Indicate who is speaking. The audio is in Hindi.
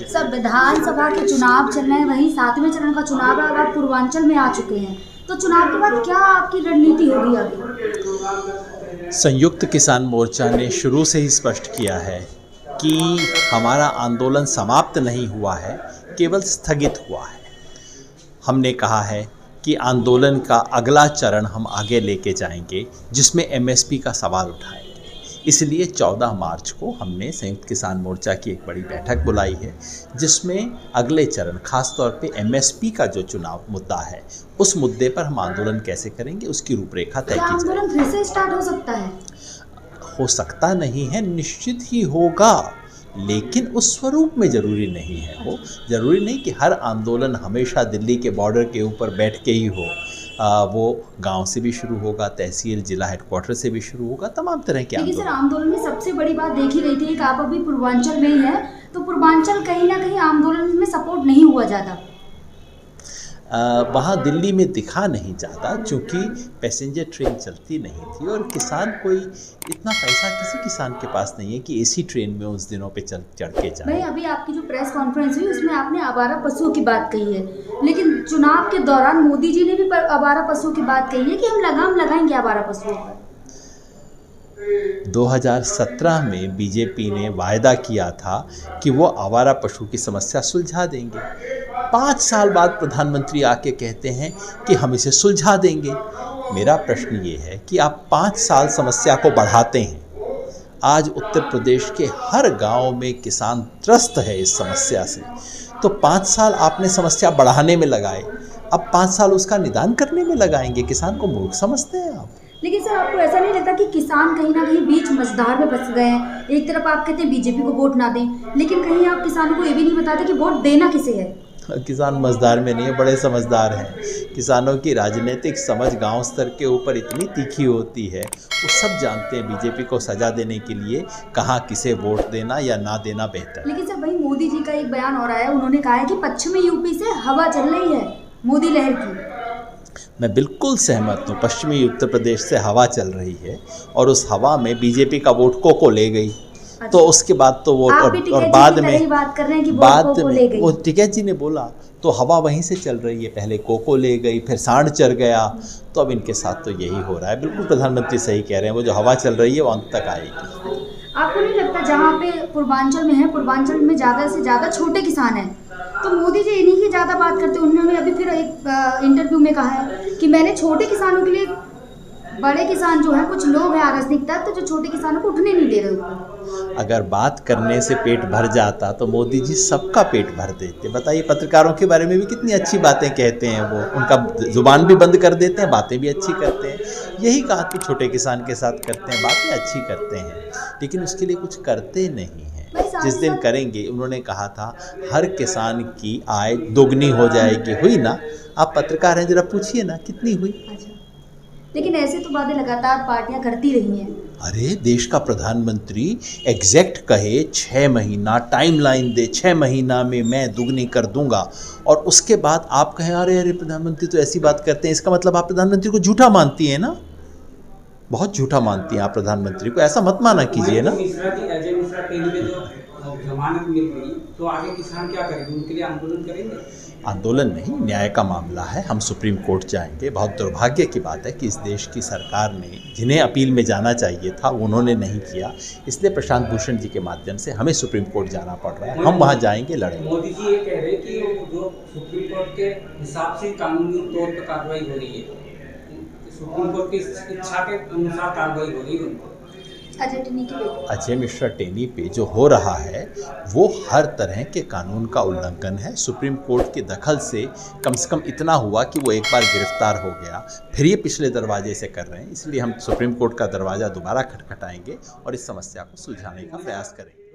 Speaker 1: सब विधानसभा के चुनाव चल रहे हैं, वही 7वें चरण का चुनाव है और आप पूर्वांचल में आ चुके हैं, तो चुनाव के बाद क्या आपकी रणनीति होगी आगे?
Speaker 2: संयुक्त किसान मोर्चा ने शुरू से ही स्पष्ट किया है कि हमारा आंदोलन समाप्त नहीं हुआ है, केवल स्थगित हुआ है। हमने कहा है कि आंदोलन का अगला चरण हम आगे लेके जाएंगे, जिसमें एमएसपी का सवाल उठाएंगे। इसलिए 14 मार्च को हमने संयुक्त किसान मोर्चा की एक बड़ी बैठक बुलाई है, जिसमें अगले चरण खास तौर पे एमएसपी का जो चुनाव मुद्दा है, उस मुद्दे पर हम आंदोलन कैसे करेंगे उसकी रूपरेखा तय की जाएगी।
Speaker 1: आंदोलन फिर से स्टार्ट हो सकता है?
Speaker 2: हो सकता नहीं है, निश्चित ही होगा, लेकिन उस स्वरूप में ज़रूरी नहीं है। वो ज़रूरी नहीं कि हर आंदोलन हमेशा दिल्ली के बॉर्डर के ऊपर बैठ के ही हो। वो गांव से भी शुरू होगा, तहसील जिला हेडक्वार्टर से भी शुरू होगा, तमाम तरह के
Speaker 1: आंदोलन। लेकिन सर, आंदोलन में सबसे बड़ी बात देखी गई थी कि आप अभी पूर्वांचल में ही हैं, तो पूर्वांचल कहीं ना कहीं आंदोलन में सपोर्ट नहीं हुआ ज़्यादा।
Speaker 2: वहाँ दिल्ली में दिखा नहीं ज़्यादा, क्योंकि पैसेंजर ट्रेन चलती नहीं थी और किसान कोई इतना पैसा किसी किसान के पास नहीं है कि एसी ट्रेन में उस दिनों पे चढ़ के जाए।
Speaker 1: भाई, अभी आपकी जो प्रेस कॉन्फ्रेंस हुई उसमें आपने आवारा पशुओं की बात कही है, लेकिन चुनाव के दौरान मोदी जी ने भी आवारा पशुओं की बात कही है कि हम लगाम लगाएंगे आवारा पशुओं पर।
Speaker 2: 2017 में बीजेपी ने वायदा किया था कि वो आवारा पशु की समस्या सुलझा देंगे। 5 साल बाद प्रधानमंत्री आके कहते हैं कि हम इसे सुलझा देंगे। मेरा प्रश्न ये है कि आप 5 साल समस्या को बढ़ाते हैं। आज उत्तर प्रदेश के हर गांव में किसान त्रस्त है इस समस्या से, तो 5 साल आपने समस्या बढ़ाने में लगाए, अब 5 साल उसका निदान करने में लगाएंगे। किसान को मूर्ख समझते हैं आप?
Speaker 1: लेकिन सर, आपको ऐसा नहीं लगता कि किसान कहीं ना कहीं बीच मझधार में फंस गए हैं? एक तरफ आप कहते हैं बीजेपी को वोट ना दें, लेकिन कहीं आप किसानों को ये भी नहीं बताते कि वोट देना किसे है।
Speaker 2: किसान मझधार में नहीं है, बड़े समझदार हैं। किसानों की राजनीतिक समझ गांव स्तर के ऊपर इतनी तीखी होती है, वो सब जानते हैं बीजेपी को सजा देने के लिए कहाँ किसे वोट देना या ना देना बेहतर।
Speaker 1: लेकिन सर, वही मोदी जी का एक बयान और आया, उन्होंने कहा है कि पश्चिमी यूपी से हवा चल रही है मोदी लहर की।
Speaker 2: मैं बिल्कुल सहमत हूँ, पश्चिमी उत्तर प्रदेश से हवा चल रही है और उस हवा में बीजेपी का वोट को ले गई।
Speaker 1: अच्छा।
Speaker 2: तो उसके बाद तो वो और बाद में वो टिकैत जी ने बोला तो हवा वहीं से चल रही है। पहले कोको ले गई, फिर सांड चर गया, तो अब इनके साथ तो यही हो रहा है। बिल्कुल प्रधानमंत्री सही कह रहे हैं, वो जो हवा चल रही है वो अंत तक आएगी।
Speaker 1: आपको नहीं लगता जहाँ पे पूर्वांचल में है, पूर्वांचल में ज़्यादा से ज़्यादा छोटे किसान हैं, तो मोदी जी इन्हीं की ज़्यादा बात करते हैं? उन्होंने अभी फिर एक इंटरव्यू में कहा है कि मैंने छोटे किसानों के लिए, बड़े किसान जो हैं, कुछ लोग हैं अराजनिक तत्व जो छोटे किसानों को उठने नहीं दे रहे।
Speaker 2: अगर बात करने से पेट भर जाता तो मोदी जी सबका पेट भर देते। बताइए, पत्रकारों के बारे में भी कितनी अच्छी बातें कहते हैं वो, उनका जुबान भी बंद कर देते हैं, बातें भी अच्छी करते हैं। यही कहा कि छोटे किसान के साथ करते हैं, बातें अच्छी करते हैं, लेकिन उसके लिए कुछ करते नहीं हैं। जिस दिन करेंगे, उन्होंने कहा था हर किसान की आय दोगुनी हो जाएगी, हुई ना? आप पत्रकार हैं, जरा पूछिए ना कितनी हुई।
Speaker 1: लेकिन ऐसे तो वादे लगातार पार्टियां करती रही हैं।
Speaker 2: अरे, देश का प्रधानमंत्री एग्जैक्ट कहे, 6 महीना टाइमलाइन दे, 6 महीना में मैं दुगनी कर दूंगा, और उसके बाद आप कहें अरे अरे प्रधानमंत्री तो ऐसी बात करते हैं, इसका मतलब आप प्रधानमंत्री को झूठा मानती हैं ना? बहुत झूठा मानती हैं आप प्रधानमंत्री को, ऐसा मत माना कीजिए ना।
Speaker 3: जमानत मिल गई तो आगे किसान क्या करेंगे? उनके लिए आंदोलन करेंगे?
Speaker 2: आंदोलन नहीं, न्याय का मामला है, हम सुप्रीम कोर्ट जाएंगे। बहुत दुर्भाग्य की बात है कि इस देश की सरकार ने, जिन्हें अपील में जाना चाहिए था, उन्होंने नहीं किया, इसलिए प्रशांत भूषण जी के माध्यम से हमें सुप्रीम कोर्ट जाना पड़ रहा है। हम वहाँ जाएंगे, लड़ेंगे।
Speaker 3: मोदी जी ये कह रहे हैं कि जो सुप्रीम कोर्ट के हिसाब से कानूनी तौर पर कार्रवाई हो रही है, सुप्रीम कोर्ट की इच्छा के अनुसार कार्रवाई हो रही है।
Speaker 2: अजय मिश्रा टेनी पे जो हो रहा है वो हर तरह के कानून का उल्लंघन है। सुप्रीम कोर्ट के दखल से कम इतना हुआ कि वो एक बार गिरफ्तार हो गया, फिर ये पिछले दरवाजे से कर रहे हैं। इसलिए हम सुप्रीम कोर्ट का दरवाज़ा दोबारा खटखटाएंगे और इस समस्या को सुलझाने का प्रयास करेंगे।